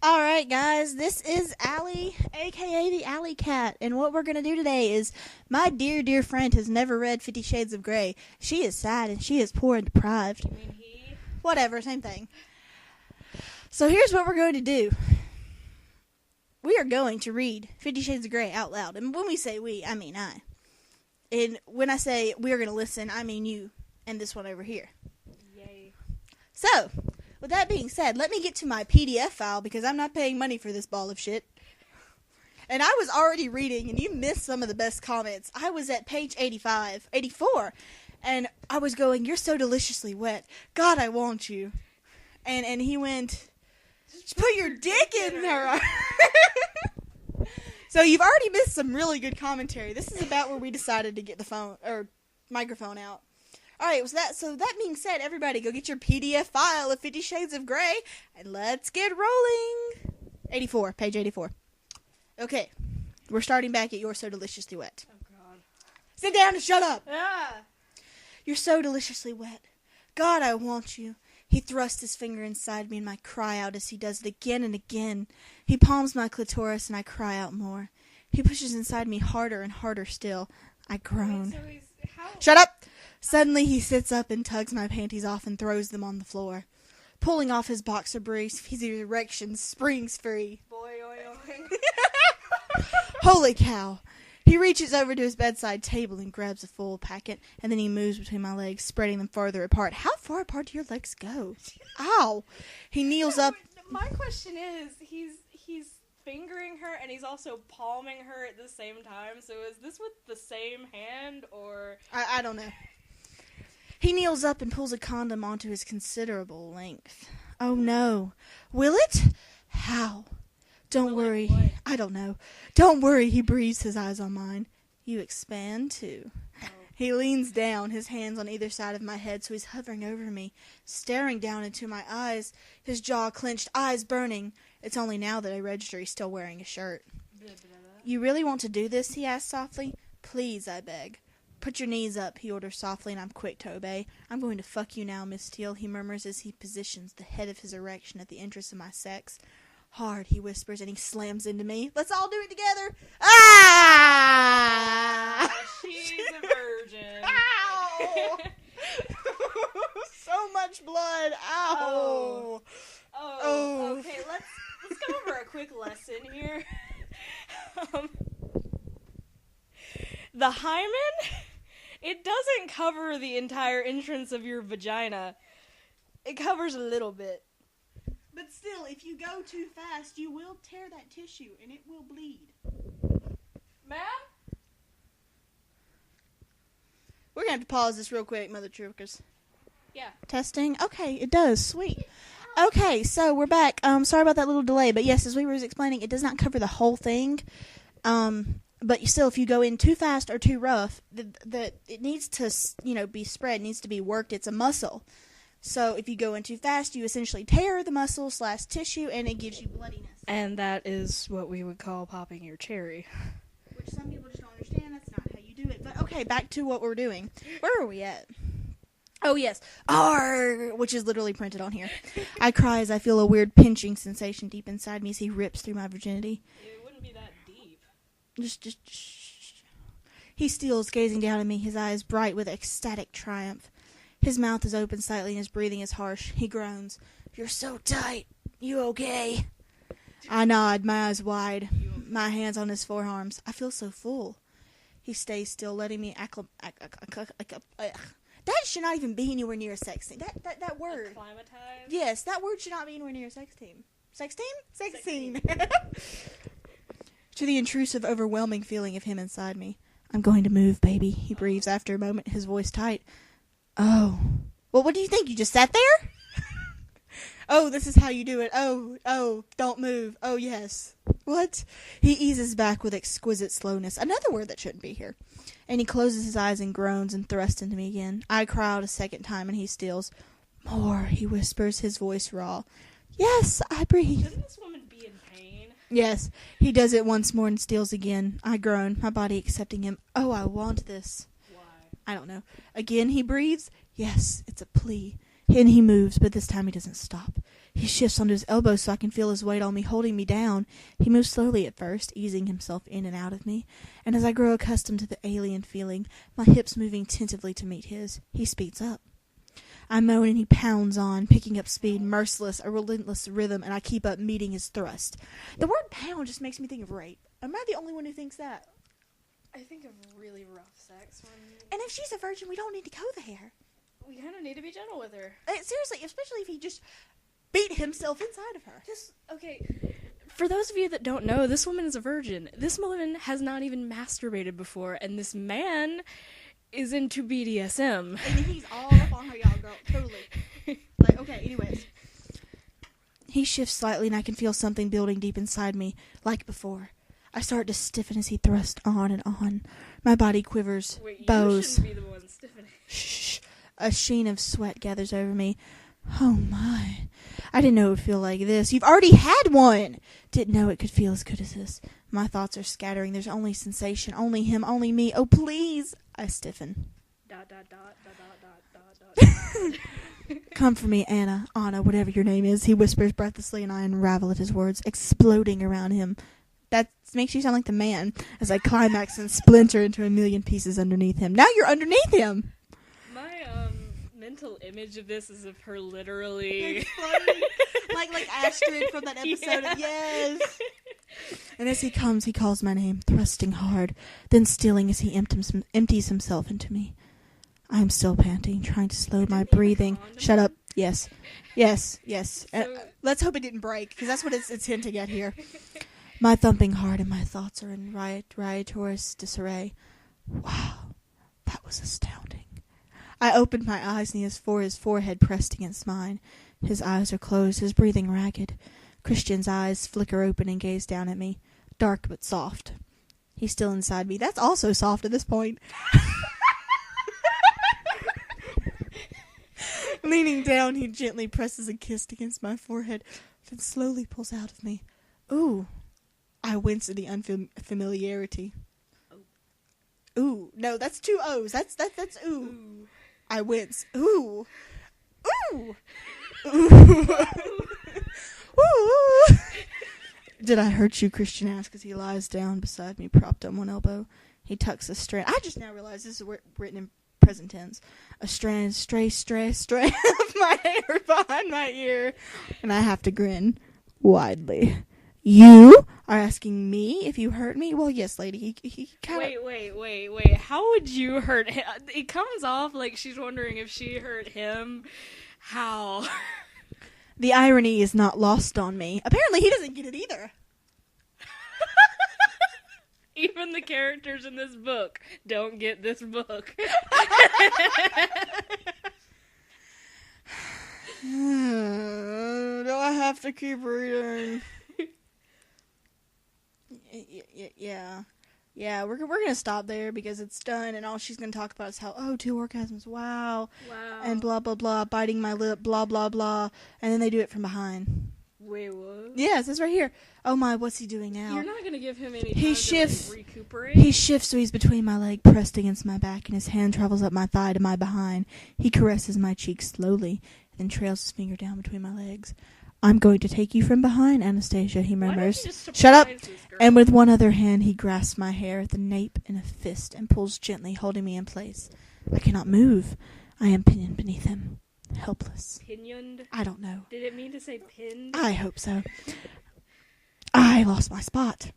Alright, guys, this is Allie, aka the Alley Cat, and what we're going to do today is my dear, dear friend has never read 50 Shades of Grey. She is sad and she is poor and deprived. You mean he? Whatever, same thing. So here's what we're going to do. We are going to read 50 Shades of Grey out loud, and when we say we, I mean I. And when I say we are going to listen, I mean you and this one over here. Yay. So, with that being said, let me get to my PDF file because I'm not paying money for this ball of shit. And I was already reading, and you missed some of the best comments. I was at page 84, and I was going, "You're so deliciously wet. God, I want you." And he went, "Just put your dick in there." So you've already missed some really good commentary. This is about where we decided to get the phone or microphone out. Alright, so that being said, everybody go get your PDF file of 50 Shades of Grey, and let's get rolling. 84, page 84. Okay, we're starting back at You're So Deliciously Wet. Oh, God. Sit down and shut up. Ah! You're so deliciously wet. God, I want you. He thrusts his finger inside me and I cry out as he does it again and again. He palms my clitoris and I cry out more. He pushes inside me harder and harder still. I groan. Wait, so he's, how? Shut up! Suddenly he sits up and tugs my panties off and throws them on the floor. Pulling off his boxer briefs, his erection springs free. Boy, oi, oi. Holy cow! He reaches over to his bedside table and grabs a full packet, and then he moves between my legs, spreading them farther apart. How far apart do your legs go? Ow! He kneels up. My question is, he's fingering her and he's also palming her at the same time. So is this with the same hand or? I don't know. He kneels up and pulls a condom onto his considerable length. Oh no. Will it? How? Don't Will it worry. what? I don't know. Don't worry, he breathes, his eyes on mine. You expand too. Oh. He leans down, his hands on either side of my head, so he's hovering over me, staring down into my eyes, his jaw clenched, eyes burning. It's only now that I register he's still wearing a shirt. Blah, blah, blah. You really want to do this? He asks softly. Please, I beg. Put your knees up, he orders softly, and I'm quick to obey. I'm going to fuck you now, Miss Steele, he murmurs as he positions the head of his erection at the entrance of my sex. Hard, he whispers, and he slams into me. Let's all do it together. Ah! She's a virgin. Ow! So much blood. Ow! Oh. Okay, let's go over a quick lesson here. The hymen, it doesn't cover the entire entrance of your vagina. It covers a little bit. But still, if you go too fast, you will tear that tissue, and it will bleed. Ma'am? We're going to have to pause this real quick, Mother Truckers. Yeah. Testing. Okay, it does. Sweet. Okay, so we're back. Sorry about that little delay, but yes, as we were explaining, it does not cover the whole thing. But still, if you go in too fast or too rough, it needs to, be spread, needs to be worked. It's a muscle. So if you go in too fast, you essentially tear the muscle / tissue, and it gives you bloodiness. And that is what we would call popping your cherry. Which some people just don't understand. That's not how you do it. But okay, back to what we're doing. Where are we at? Oh, yes. R, which is literally printed on here. I cry as I feel a weird pinching sensation deep inside me as he rips through my virginity. It wouldn't be that deep. Just shh. He steals, gazing down at me, his eyes bright with ecstatic triumph. His mouth is open slightly and his breathing is harsh. He groans. You're so tight. You okay? I nod, my eyes wide, my hands on his forearms. I feel so full. He stays still, letting me that should not even be anywhere near a sex team. That word. Acclimatized? Yes, that word should not be anywhere near a sex team. Sex team? Sex team. To the intrusive, overwhelming feeling of him inside me. I'm going to move, baby, he breathes after a moment, his voice tight. Oh. Well, what do you think? You just sat there? Oh, this is how you do it. Oh, don't move. Oh, yes. What? He eases back with exquisite slowness. Another word that shouldn't be here. And he closes his eyes and groans and thrusts into me again. I cry out a second time and he steals. More, he whispers, his voice raw. Yes, I breathe. Shouldn't this woman be in pain? Yes, he does it once more and steals again. I groan, my body accepting him. Oh, I want this. Why? I don't know. Again he breathes. Yes, it's a plea. And he moves, but this time he doesn't stop. He shifts onto his elbow so I can feel his weight on me, holding me down. He moves slowly at first, easing himself in and out of me. And as I grow accustomed to the alien feeling, my hips moving tentatively to meet his, he speeds up. I moan and he pounds on, picking up speed, merciless, a relentless rhythm, and I keep up meeting his thrust. The word pound just makes me think of rape. Am I the only one who thinks that? I think of really rough sex when... And if she's a virgin, we don't need to go there. We kind of need to be gentle with her. Seriously, especially if he just beat himself inside of her. Okay, for those of you that don't know, this woman is a virgin. This woman has not even masturbated before, and this man is into BDSM. And he's all up on her, y'all, girl. Totally. Like, okay, anyways. He shifts slightly, and I can feel something building deep inside me, like before. I start to stiffen as he thrusts on and on. My body quivers, Wait, bows. You shouldn't be the one stiffening. Shh. A sheen of sweat gathers over me. Oh my. I didn't know it would feel like this. You've already had one! Didn't know it could feel as good as this. My thoughts are scattering. There's only sensation, only him, only me. Oh, please! I stiffen. Dot, dot, dot, dot, dot, dot, dot. Come for me, Anna, whatever your name is, he whispers breathlessly, and I unravel at his words, exploding around him. That makes you sound like the man, as I climax and splinter into a million pieces underneath him. Now you're underneath him! My, mental image of this is of her literally... like Astrid from that episode. Yeah. Yes! And as he comes, he calls my name, thrusting hard, then stealing as he empties himself into me. I am still panting, trying to slow my breathing. Shut up. Yes. So, Let's hope it didn't break, because that's what it's hinting at here. My thumping heart and my thoughts are in riotous disarray. Wow, that was astounding. I opened my eyes and his forehead pressed against mine. His eyes are closed, his breathing ragged. Christian's eyes flicker open and gaze down at me, dark but soft. He's still inside me. That's also soft at this point. Leaning down, he gently presses a kiss against my forehead, then slowly pulls out of me. Ooh. I wince at the unfamiliarity. Ooh. No, that's two O's. That's ooh. ooh. I wince. Ooh. Ooh. Ooh. Ooh. Did I hurt you? Christian asks as he lies down beside me, propped on one elbow. He tucks a strand. I just now realized this is written in present tense. A strand, stray of my hair behind my ear. And I have to grin widely. You are asking me if you hurt me? Well, yes, lady. He kind of... Wait. How would you hurt him? It comes off like she's wondering if she hurt him. How? The irony is not lost on me. Apparently, he doesn't get it either. Even the characters in this book don't get this book. Do I have to keep reading? Yeah, we're gonna stop there because it's done, and all she's gonna talk about is how, 2 orgasms, wow, and blah blah blah, biting my lip, blah blah blah, and then they do it from behind. Wait, what? Yes, it's right here. Oh my, what's he doing now? You're not gonna give him any time He to shifts. recuperate? He shifts so he's between my leg, pressed against my back, and his hand travels up my thigh to my behind. He caresses my cheek slowly, and then trails his finger down between my legs. I'm going to take you from behind, Anastasia, he murmurs. Shut up! And with one other hand, he grasps my hair, the nape in a fist, and pulls gently, holding me in place. I cannot move. I am pinioned beneath him. Helpless. Pinioned? I don't know. Did it mean to say pinned? I hope so. I lost my spot.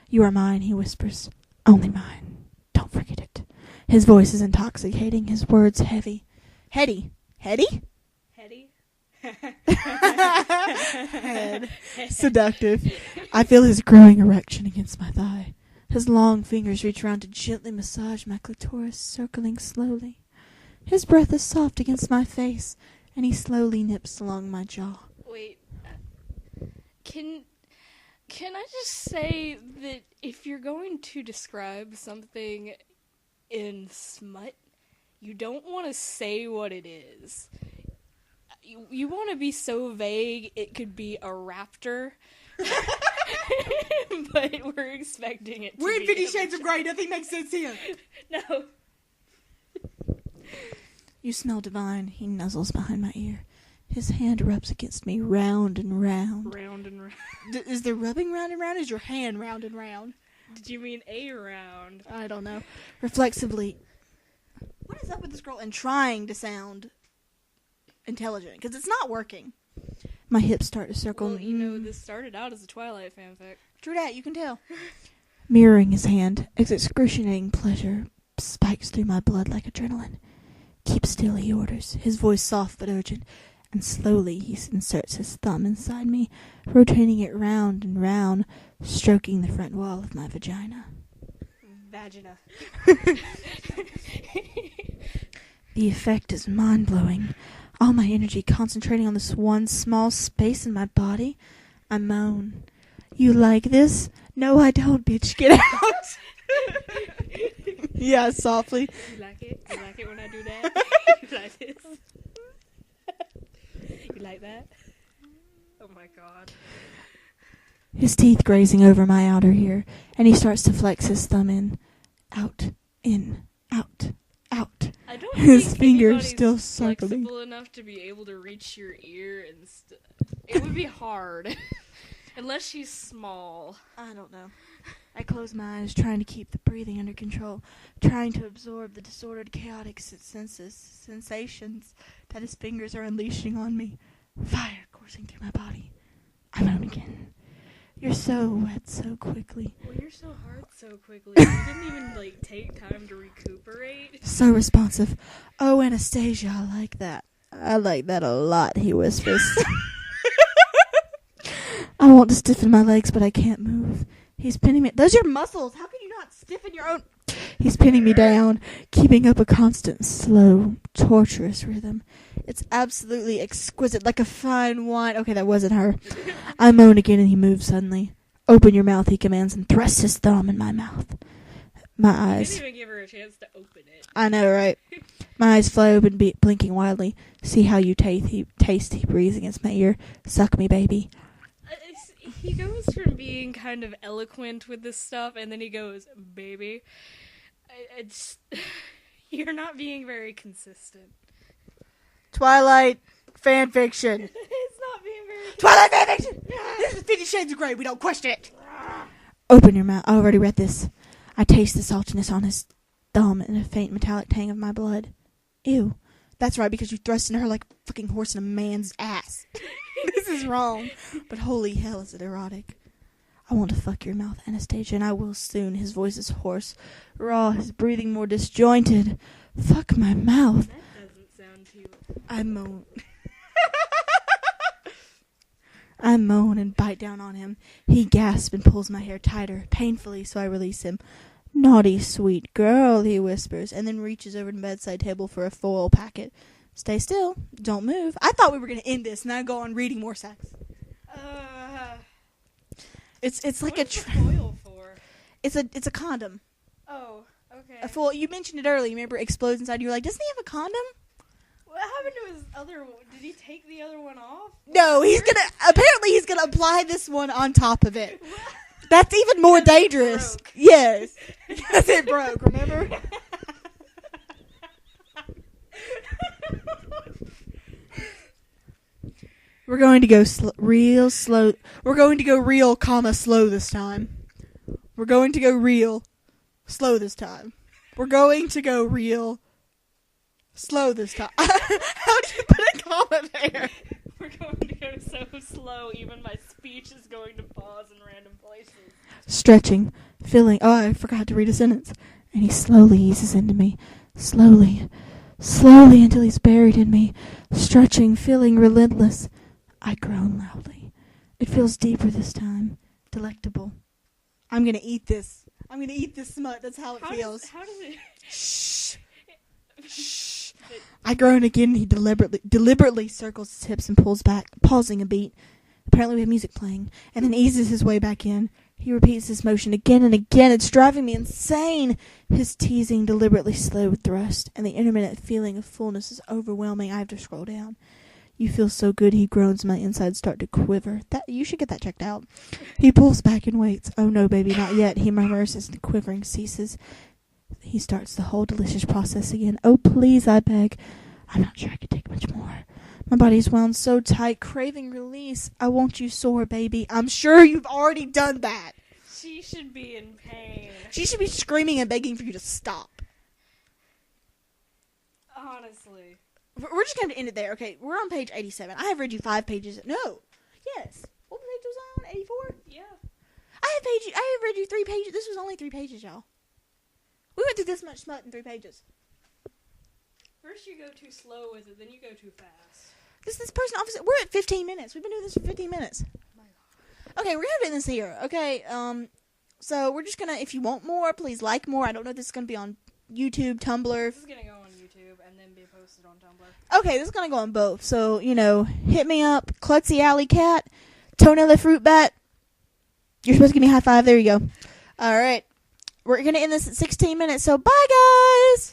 You are mine, he whispers. Only mine. Don't forget it. His voice is intoxicating, his words heavy. Heady. Heady? Heady? Head. Seductive. I feel his growing erection against my thigh. His long fingers reach around to gently massage my clitoris, circling slowly. His breath is soft against my face, and he slowly nips along my jaw. Wait. Can I just say that if you're going to describe something in smut, you don't want to say what it is. You want to be so vague it could be a raptor. But we're expecting it to We're in be 50 Shades of Grey. Nothing makes sense here. No. You smell divine. He nuzzles behind my ear. His hand rubs against me round and round. Round and round. Is there rubbing round and round? Is your hand round and round? Did you mean a round? I don't know. Reflexively, what is up with this girl and trying to sound intelligent? Because it's not working. My hips start to circle. Well, you know, this started out as a Twilight fanfic. True that, you can tell. Mirroring his hand, excruciating pleasure spikes through my blood like adrenaline. Keep still, he orders, his voice soft but urgent, and slowly he inserts his thumb inside me, rotating it round and round, stroking the front wall of my vagina. Vagina. The effect is mind-blowing. All my energy concentrating on this one small space in my body. I moan. You like this? No, I don't, bitch. Get out. Yeah, softly. You like it? You like it when I do that? You like this? You like that? Oh my god. His teeth grazing over my outer ear, and he starts to flex his thumb in, out, out. I don't His think fingers anybody's still circling. flexible enough to be able to reach your ear and it would be hard. Unless she's small. I don't know. I close my eyes, trying to keep the breathing under control, trying to absorb the disordered, chaotic sensations that his fingers are unleashing on me. Fire coursing through my body. I moan again. You're so wet so quickly. Well, you're so hard so quickly. You didn't even, take time to recuperate. So responsive. Oh, Anastasia, I like that. I like that a lot, he whispers. I want to stiffen my legs, but I can't move. He's pinning me. Those are your muscles. How can you not stiffen your own? He's pinning me down, keeping up a constant, slow, torturous rhythm. It's absolutely exquisite, like a fine wine. Okay, that wasn't her. I moan again, and he moves suddenly. Open your mouth, he commands, and thrusts his thumb in my mouth. My eyes. Didn't even give her a chance to open it. I know, right? My eyes fly open, blinking wildly. See how you taste, he breathes against my ear. Suck me, baby. He goes from being kind of eloquent with this stuff, and then he goes, baby. It's you're not being very consistent. Twilight fanfiction. It's not being very Twilight fanfiction! This is 50 Shades of Grey. We don't question it. Open your mouth. I already read this. I taste the saltiness on his thumb and a faint metallic tang of my blood. Ew. That's right, because you thrust in her like a fucking horse in a man's ass. This is wrong. But holy hell, is it erotic. I want to fuck your mouth, Anastasia, and I will soon. His voice is hoarse, raw, his breathing more disjointed. Fuck my mouth. That doesn't sound too... I moan. I moan and bite down on him. He gasps and pulls my hair tighter, painfully, so I release him. Naughty, sweet girl, he whispers, and then reaches over to the bedside table for a foil packet. Stay still. Don't move. I thought we were going to end this and then go on reading more sex. It's like What's the foil for? It's a condom. Oh, okay. A foil. You mentioned it earlier. You remember it explodes inside. You were like, doesn't he have a condom? What happened to his other one? Did he take the other one off? No, apparently he's gonna apply this one on top of it. That's even more dangerous. Broke. Yes. Because it broke, remember? We're going to go real slow. We're going to go real, slow this time. We're going to go real, slow this time. We're going to go real, slow this time. How do you put a comma there? We're going to go so slow, even my speech is going to pause in random places. Stretching, feeling. Oh, I forgot to read a sentence. And he slowly eases into me. Slowly until he's buried in me. Stretching, feeling relentless. I groan loudly. It feels deeper this time. Delectable. I'm gonna eat this. I'm gonna eat this smut. That's how it feels. How does it... Shh. Shh. I groan again. He deliberately circles his hips and pulls back, pausing a beat. Apparently we have music playing. And then eases his way back in. He repeats this motion again and again. It's driving me insane. His teasing, deliberately slow thrust, and the intermittent feeling of fullness is overwhelming. I have to scroll down. You feel so good, he groans. My insides start to quiver. You should get that checked out. He pulls back and waits. Oh no, baby, not yet, he murmurs as the quivering ceases. He starts the whole delicious process again. Oh, please, I beg. I'm not sure I could take much more. My body's wound so tight, craving release. I want you sore, baby. I'm sure you've already done that. She should be in pain. She should be screaming and begging for you to stop. Honestly. We're just going to end it there. Okay, we're on page 87. I have read you 5 pages. No. Yes. What page was I on? 84? Yeah. I have read you 3 pages. This was only 3 pages, y'all. We went through this much smut in 3 pages. First you go too slow with it, then you go too fast. This person officer. We're at 15 minutes. We've been doing this for 15 minutes. My God. Okay, we're gonna end this here. Okay, so we're just gonna. If you want more, please like more. I don't know if this is gonna be on YouTube, Tumblr. This is gonna go on YouTube and then be posted on Tumblr. Okay, this is gonna go on both. So hit me up, Klutzy Alley Cat, Toenail the Fruit Bat. You're supposed to give me a high five. There you go. All right, we're gonna end this at 16 minutes. So bye, guys.